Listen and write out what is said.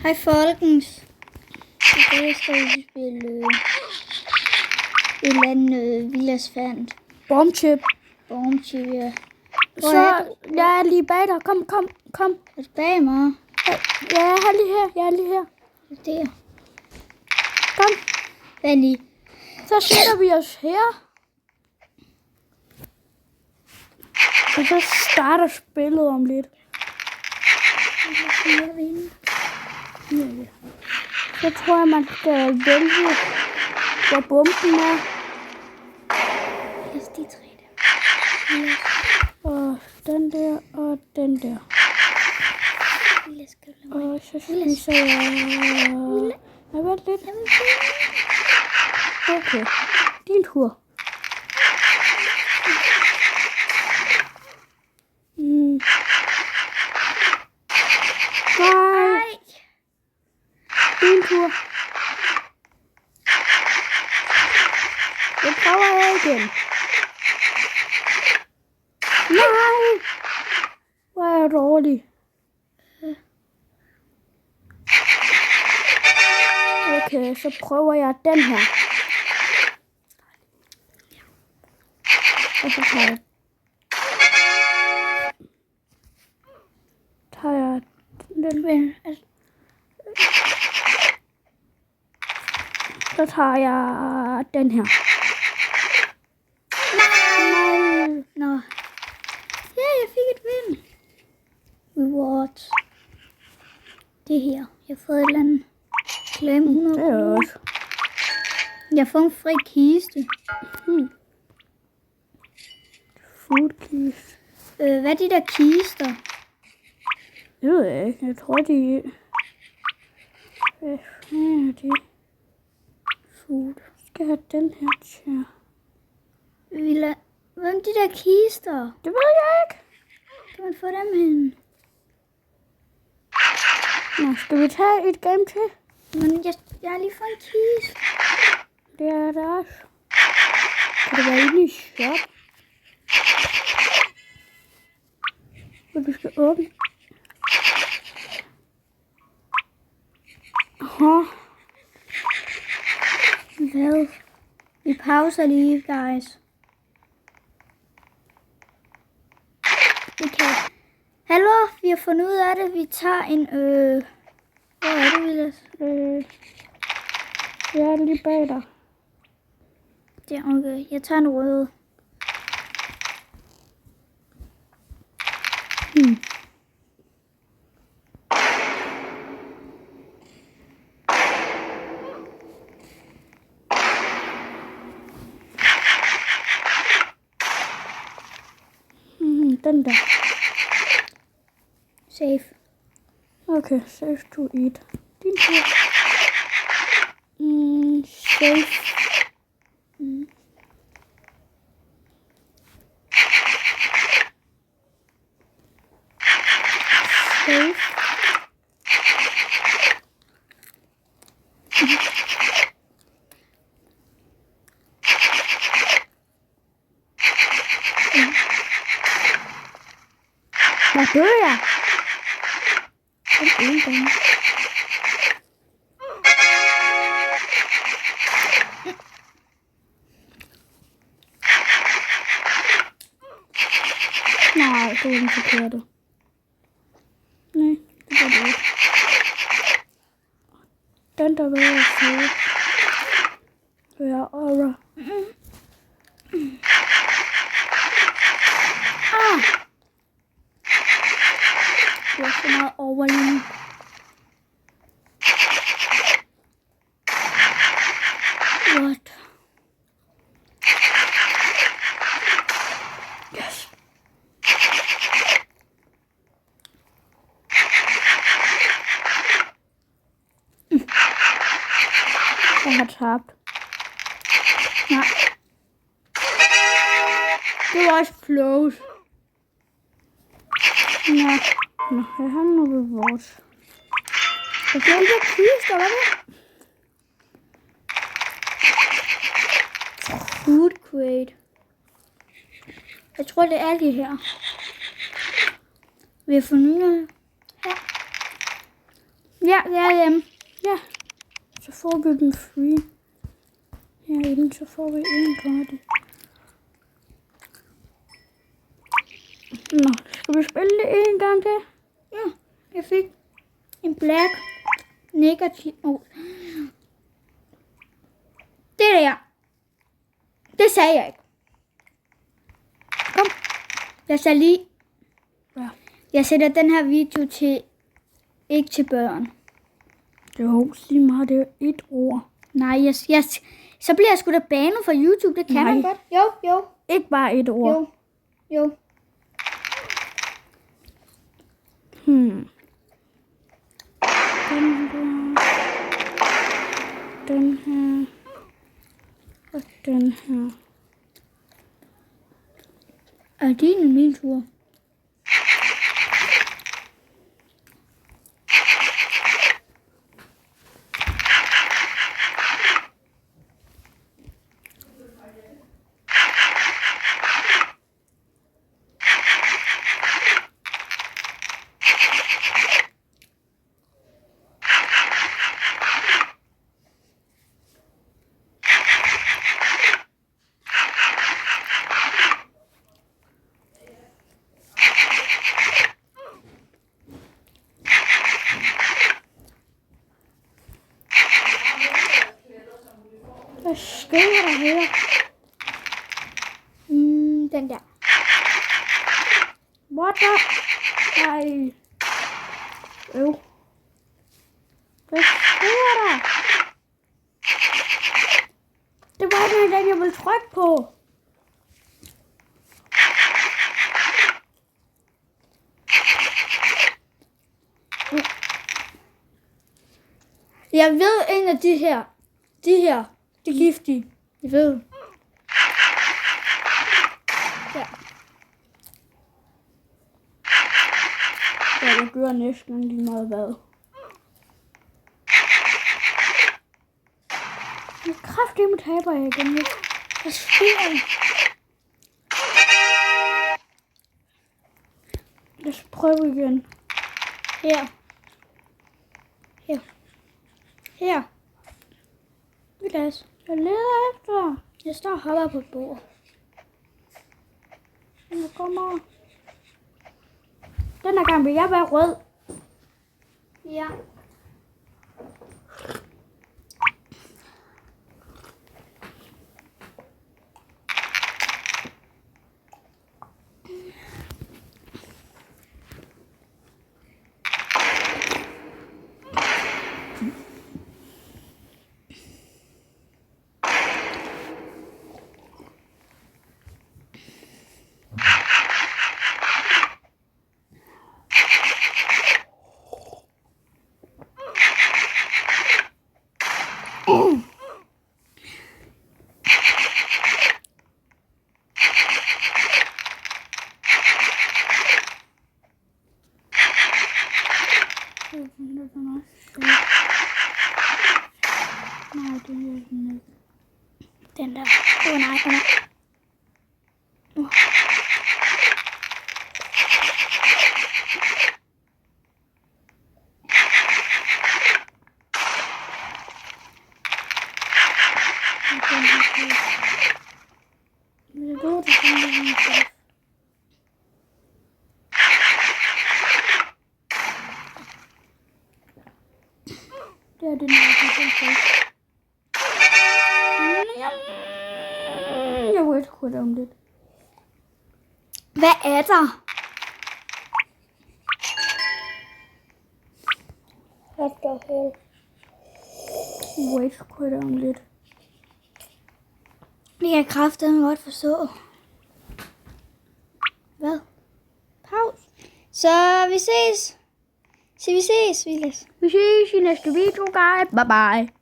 Hej folkens. I dag skal vi spille et eller andet Villas fandt. Bombchip. Bombchip, ja. Så jeg er lige bag dig. Kom. Er du bag mig? Ja, jeg er lige her. Der. Kom. Vent lige. Så sætter vi os her. Og så starter spillet om lidt. Så tror jeg, man skal vælge, hvor bomben er. Læs de tre der. Og den der, og den der. Og så spiser jeg... Ja, vent lidt. Okay, din tur. Nej. Din tur. Det prøver jeg igen. Nej. Hvor er jeg dårlig. Okay, så prøver jeg den her. Og så tager jeg den ven. Så tager jeg den her. Nej. Nå. Ja, jeg fik et vind. Reward. Det her. Jeg har fået et eller andet. Claim 100. Det er også. Jeg får en fri kiste. Food keys. Hvad er de der kister? Det ved jeg ikke. Jeg tror, de... Hvad er de? Food. Skal jeg have den her til? Hvem er de der kister? Det ved jeg ikke. Kan man få dem hen? Nå, skal vi tage et game til? Men jeg har lige fået en kiste. Det er der også. Kan det være inde i shop? Og du skal åbne. Aha. Hvad? Vi pauser lige, guys. Okay. Hallo, vi har fundet ud af det. Vi tager en Hvor er du, Vilas? Jeg er lige bag dig. Det er okay. Jeg tager en rød. Den der. Safe. Okay, safe to eat. Din tur. Safe. Safe. Hvad gør jeg? Nej, det er den forkerte. Nej, det var det ikke. Den der vil jeg sige. Ja, aura. Du har så meget overlevning. What? Yes. Jeg har tabt. Nej. Det var også close. Nå, jeg har noget vores. Jeg kan ikke kister, hvad er det? Food crate. Jeg tror, det er det her. Vi har fundet ud af. Ja. Ja, det er hjemme. Ja. Så får vi dem free. Herinde, så får vi en gratis. Nå, skal vi spille det en gang til? Ja, jeg fik en black negativ. Oh. Det der. Det sagde jeg ikke. Kom. Jeg sagde lige. Ja. Jeg sætter den her video til. Ikke til børn. Det er jo lige meget, det er et ord. Nej, så bliver jeg sgu da banet fra YouTube. Det kan Nej. man godt. Jo. Ikke bare et ord. Jo. Den her. Og den her. Er din min tur? Hvad sker der her? Den der. What the? Nej. Hvad sker der? Det var ikke den, jeg ville trykke på. Jeg ved en af de her. Det er giftige. Jeg ved. Ja. Ja, det gør næsten lige meget hvad. Jeg kraftedeme taber jeg igen. Hvad sker der? Lad os prøve igen. Her. Vilas. Jeg leder efter. Jeg står og hopper på et bord. Jeg kommer. Den her gang vil jeg være rød. Ja. Nej, det er den ikke. Den der. Nej, den er. Det er den her. Jeg ved ikke, hvad det om lidt. Hvad er der? What the hell? Wait, hvad det om lidt. Det kan jeg kraftedeme godt forstå. Hvad? Pause. Så vi ses. Vi ses, Vilas. Vi ses i næste video, guys. Bye bye.